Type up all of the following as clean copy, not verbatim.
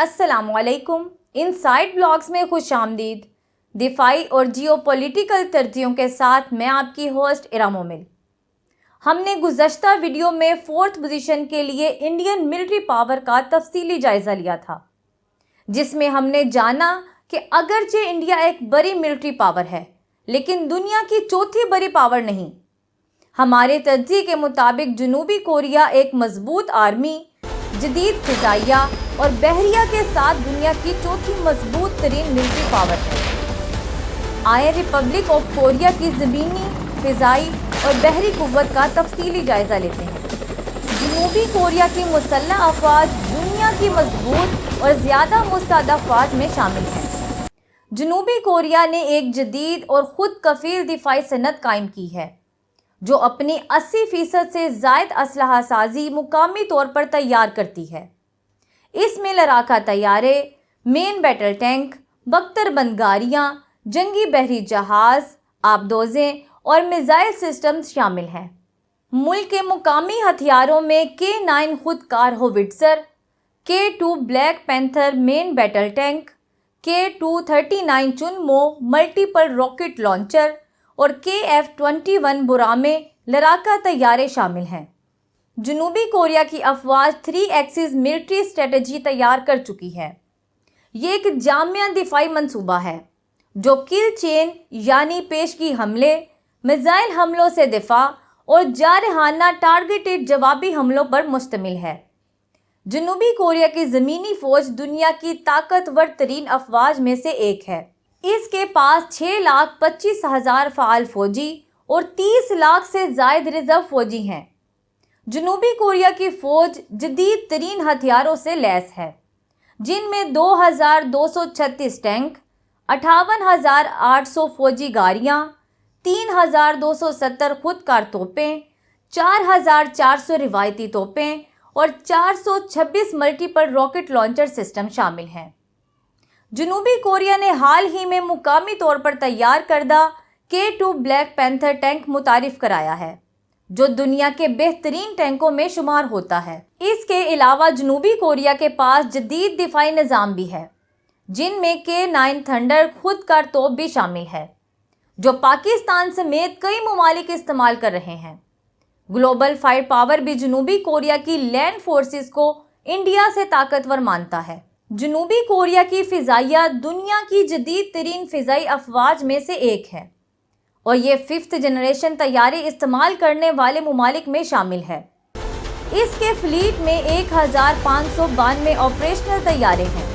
السلام علیکم، insight blogs میں خوش آمدید۔ دفاعی اور جیو پولیٹیکل ترجیحوں کے ساتھ میں آپ کی ہوسٹ ارا مومل۔ ہم نے گزشتہ ویڈیو میں 4تھ پوزیشن کے لیے انڈین ملٹری پاور کا تفصیلی جائزہ لیا تھا، جس میں ہم نے جانا کہ اگرچہ انڈیا ایک بڑی ملٹری پاور ہے لیکن دنیا کی چوتھی بڑی پاور نہیں۔ ہمارے تجزیے کے مطابق جنوبی کوریا ایک مضبوط آرمی، جدید فضائیہ اور بحریہ کے ساتھ دنیا کی چوتھی مضبوط ترین ملٹری پاور ہے۔ آئیں ریپبلک آف کوریا کی زمینی، فضائی اور بحری قوت کا تفصیلی جائزہ لیتے ہیں۔ جنوبی کوریا کی مسلح افواج دنیا کی مضبوط اور زیادہ مستعد افواج میں شامل ہیں۔ جنوبی کوریا نے ایک جدید اور خود کفیل دفاعی صنعت قائم کی ہے، جو اپنی 80% سے زائد اسلحہ سازی مقامی طور پر تیار کرتی ہے۔ اس میں لڑاکا طیارے، مین بیٹل ٹینک، بختر بند گاڑیاں، جنگی بحری جہاز، آبدوزیں اور میزائل سسٹمز شامل ہیں۔ ملک کے مقامی ہتھیاروں میں K9 خود کار howitzer, K2 black panther main battle tank, K2-39 Chunmoo multiple rocket launcher اور KF-21 برامے لڑاکا طیارے شامل ہیں۔ جنوبی کوریا کی افواج 3 ایکسس ملٹری اسٹریٹجی تیار کر چکی ہے۔ یہ ایک جامع دفاعی منصوبہ ہے جو کل چین یعنی پیشگی حملے، میزائل حملوں سے دفاع اور جارحانہ ٹارگیٹڈ جوابی حملوں پر مشتمل ہے۔ جنوبی کوریا کی زمینی فوج دنیا کی طاقتور ترین افواج میں سے ایک ہے۔ اس کے پاس 6,25,000 فعال فوجی اور 30 لاکھ سے زائد ریزرو فوجی ہیں۔ جنوبی کوریا کی فوج جدید ترین ہتھیاروں سے لیس ہے، جن میں 2,236 ٹینک، 58,800 فوجی گاڑیاں، 3,270 خود کار توپیں، 4,400 روایتی توپیں اور 426 ملٹیپل راکٹ لانچر سسٹم شامل ہیں۔ جنوبی کوریا نے حال ہی میں مقامی طور پر تیار کردہ K2 بلیک پینتھر ٹینک متعارف کرایا ہے، جو دنیا کے بہترین ٹینکوں میں شمار ہوتا ہے۔ اس کے علاوہ جنوبی کوریا کے پاس جدید دفاعی نظام بھی ہے، جن میں K9 تھنڈر خود کار توپ بھی شامل ہے، جو پاکستان سمیت کئی ممالک استعمال کر رہے ہیں۔ گلوبل فائر پاور بھی جنوبی کوریا کی لینڈ فورسز کو انڈیا سے طاقتور مانتا ہے۔ جنوبی کوریا کی فضائیہ دنیا کی جدید ترین فضائی افواج میں سے ایک ہے اور یہ 5th جنریشن طیارے استعمال کرنے والے ممالک میں شامل ہے۔ اس کے فلیٹ میں 1,592 آپریشنل طیارے ہیں،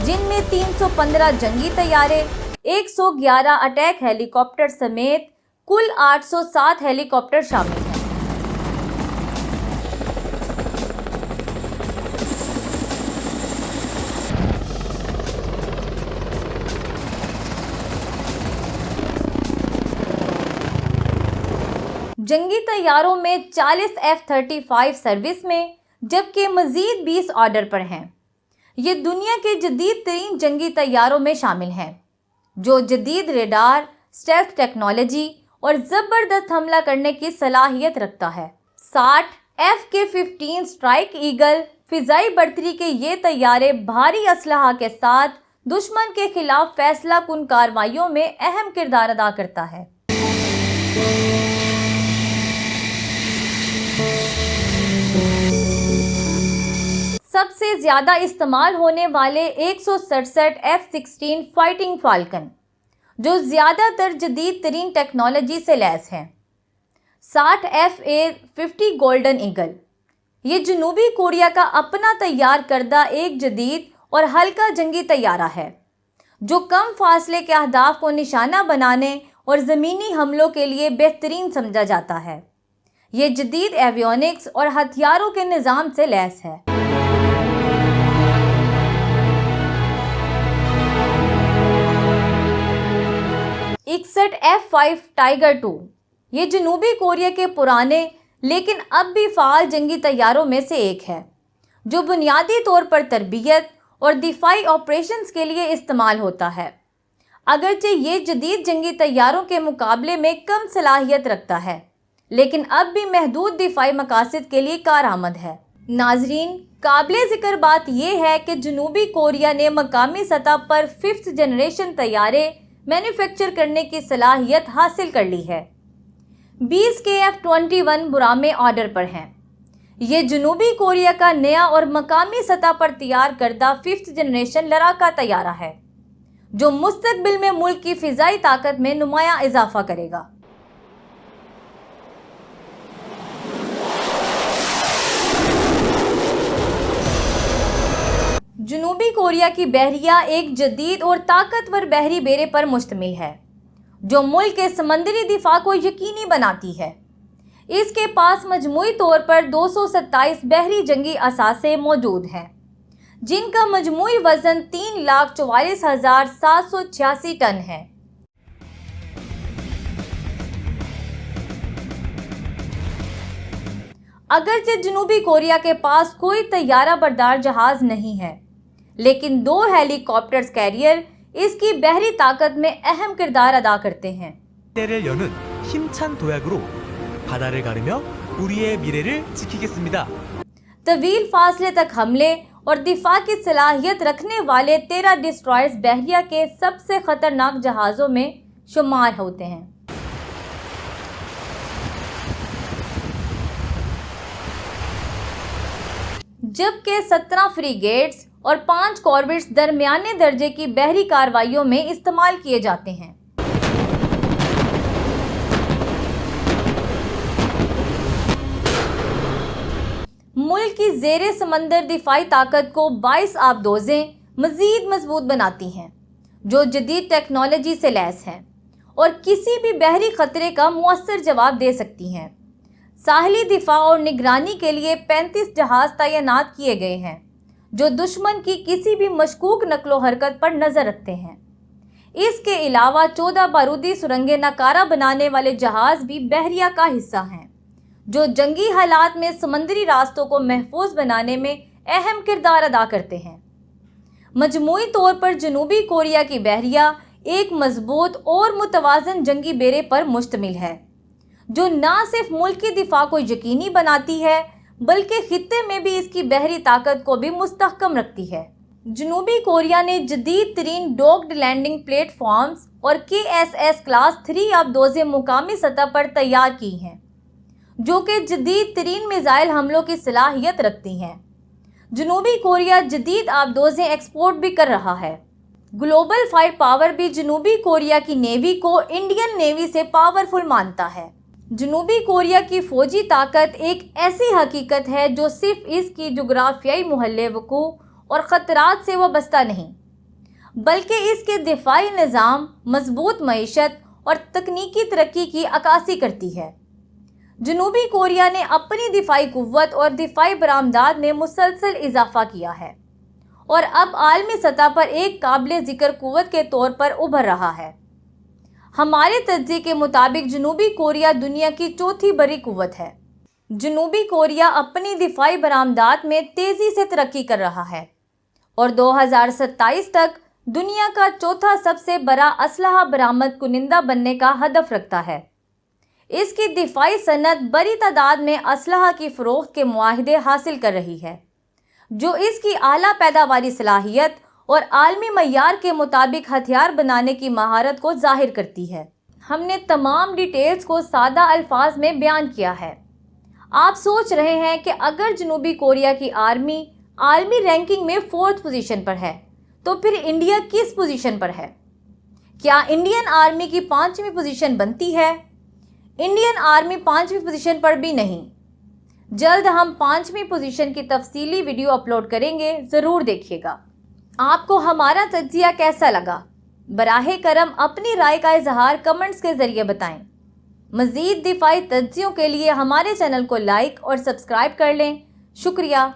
جن میں 315 جنگی طیارے، 111 اٹیک ہیلی کاپٹر سمیت کل 807 ہیلی کاپٹر شامل ہیں۔ جنگی طیاروں میں 40 F-35 سروس میں، جبکہ مزید 20 آرڈر پر ہیں۔ یہ دنیا کے جدید ترین جنگی طیاروں میں شامل ہیں، جو جدید ریڈار، اسٹیلتھ ٹیکنالوجی اور زبردست حملہ کرنے کی صلاحیت رکھتا ہے۔ 60 F-15 اسٹرائک ایگل فضائی برتری کے یہ طیارے بھاری اسلحہ کے ساتھ دشمن کے خلاف فیصلہ کن کارروائیوں میں اہم کردار ادا کرتا ہے۔ سب سے زیادہ استعمال ہونے والے 167 F-16 فائٹنگ فالکن، جو زیادہ تر جدید ترین ٹیکنالوجی سے لیس ہیں۔ 60 F-A-50 گولڈن ایگل، یہ جنوبی کوریا کا اپنا تیار کردہ ایک جدید اور ہلکا جنگی طیارہ ہے، جو کم فاصلے کے اہداف کو نشانہ بنانے اور زمینی حملوں کے لیے بہترین سمجھا جاتا ہے۔ یہ جدید ایویونکس اور ہتھیاروں کے نظام سے لیس ہے۔ 61 F-5 ٹائیگر 2، یہ جنوبی کوریا کے پرانے لیکن اب بھی فعال جنگی طیاروں میں سے ایک ہے، جو بنیادی طور پر تربیت اور دفاعی آپریشنز کے لیے استعمال ہوتا ہے۔ اگرچہ یہ جدید جنگی طیاروں کے مقابلے میں کم صلاحیت رکھتا ہے، لیکن اب بھی محدود دفاعی مقاصد کے لیے کارآمد ہے۔ नाजरीन, काबिले ज़िक्र बात यह है कि जनूबी कोरिया ने मकामी सतह पर 5th जनरेशन तैयारे मैन्युफैक्चर करने की सलाहियत हासिल कर ली है। 20 के F-21 बुरामे ऑर्डर पर हैं। ये जनूबी कोरिया का नया और मकामी सतह पर तैयार करदा 5th जनरेशन लड़ाका तैयारा है, जो मुस्तकबिल में मुल्क की फ़िज़ाई ताकत में नुमायां इजाफा करेगा। जनूबी कोरिया की बहरिया एक जदीद और ताकतवर बहरी बेड़े पर मुश्तमिल है, जो मुल्क के समंदरी दिफा को यकीनी बनाती है। इसके पास मजमूई तौर पर 227 बहरी जंगी असासे मौजूद हैं, जिनका मजमूई वज़न 3,44,786 टन है। अगरचे जनूबी कोरिया के पास कोई तैयारा बरदार जहाज नहीं है, लेकिन 2 हेलीकॉप्टर्स कैरियर इसकी बहरी ताकत में अहम किरदार अदा करते हैं। 때를 여는 힘찬 도약으로 바다를 가르며 우리의 미래를 지키겠습니다. तवील फासले तक हमले और दिफा की सलाहियत रखने वाले 13 डिस्ट्रॉयर्स बहरिया के सबसे खतरनाक जहाज़ों में शुमार होते हैं। जबकि 17 फ्रीगेट्स और 5 कॉर्वेट्स दरमियाने दर्जे की बहरी कार्रवाइयों में इस्तेमाल किए जाते हैं। मुल्क की ज़ेरे समंदर दिफाई ताकत को 22 आबदोज़ें मज़ीद मजबूत बनाती हैं, जो जदीद टेक्नोलॉजी से लैस हैं और किसी भी बहरी ख़तरे का मुअस्सर जवाब दे सकती हैं। साहली दिफा और निगरानी के लिए 35 जहाज़ तैनात किए गए हैं, जो दुश्मन की किसी भी मशकूक नकलो हरकत पर नज़र रखते हैं। इसके अलावा 14 बारूदी सुरंगें नकारा बनाने वाले जहाज़ भी बहरिया का हिस्सा हैं, जो जंगी हालात में समंदरी रास्तों को महफूज बनाने में अहम किरदार अदा करते हैं। मजमूई तौर पर जनूबी कोरिया की बहरिया एक मजबूत और मुतवाज़न जंगी बेड़े पर मुश्तमिल है, जो न सिर्फ मुल्क की दिफा को यकीनी बनाती है, बल्कि खित्ते में भी इसकी बहरी ताकत को भी मुस्तहकम रखती है। जनूबी कोरिया ने जदीद तरीन डॉक्ड लैंडिंग प्लेटफॉर्म्स और KSS क्लास 3 आबदोज़ें मुकामी सतह पर तैयार की हैं, जो कि जदीद तरीन मिसाइल हमलों की सलाहियत रखती हैं। जनूबी कोरिया जदीद आबदोज़ें एक्सपोर्ट भी कर रहा है। ग्लोबल फायर पावर भी जनूबी कोरिया की नेवी को इंडियन नेवी से पावरफुल मानता है। जनूबी कोरिया की फ़ौजी ताकत एक ऐसी हकीकत है जो सिर्फ इसकी जोग्राफियाई मोहल्ले वकू और ख़तरात से वाबस्ता नहीं, बल्कि इसके दिफाई निज़ाम, मजबूत मईशत और तकनीकी तरक्की की अक्कासी करती है। जनूबी कोरिया ने अपनी दिफाई कुव्वत और दिफाई बरामदात में मुसलसल इजाफा किया है और अब आलमी सतह पर एक काबिले ज़िक्र कुव्वत के तौर पर उभर रहा है। हमारे तज्ज़िये के मुताबिक जनूबी कोरिया दुनिया की चौथी बड़ी कुव्वत है। जनूबी कोरिया अपनी दिफाई बरामदात में तेज़ी से तरक्की कर रहा है और 2027 तक दुनिया का चौथा सबसे बड़ा असलहा बरामद कुनिंदा बनने का हदफ रखता है। इसकी दिफाई सनत बड़ी तादाद में असलहा की फ़रोख्त के मुआहदे हासिल कर रही है, जो इसकी आला पैदावारी सलाहियत और आलमी मय्यार के मुताबिक हथियार बनाने की महारत को जाहिर करती है। हमने तमाम डिटेल्स को सादा अल्फाज में बयान किया है। आप सोच रहे हैं कि अगर जनूबी कोरिया की आर्मी आलमी रैंकिंग में 4th पोजीशन पर है, तो फिर इंडिया किस पोजीशन पर है? क्या इंडियन आर्मी की 5वीं पोजीशन बनती है? इंडियन आर्मी 5वीं पोजीशन पर भी नहीं। जल्द हम 5वीं पोजीशन की तफसीली वीडियो अपलोड करेंगे, ज़रूर देखिएगा। आपको हमारा तज्ज़िया कैसा लगा? बराहे करम अपनी राय का इजहार कमेंट्स के ज़रिए बताएं। मज़ीद दिफाई तज्ज़ियों के लिए हमारे चैनल को लाइक और सब्सक्राइब कर लें। शुक्रिया।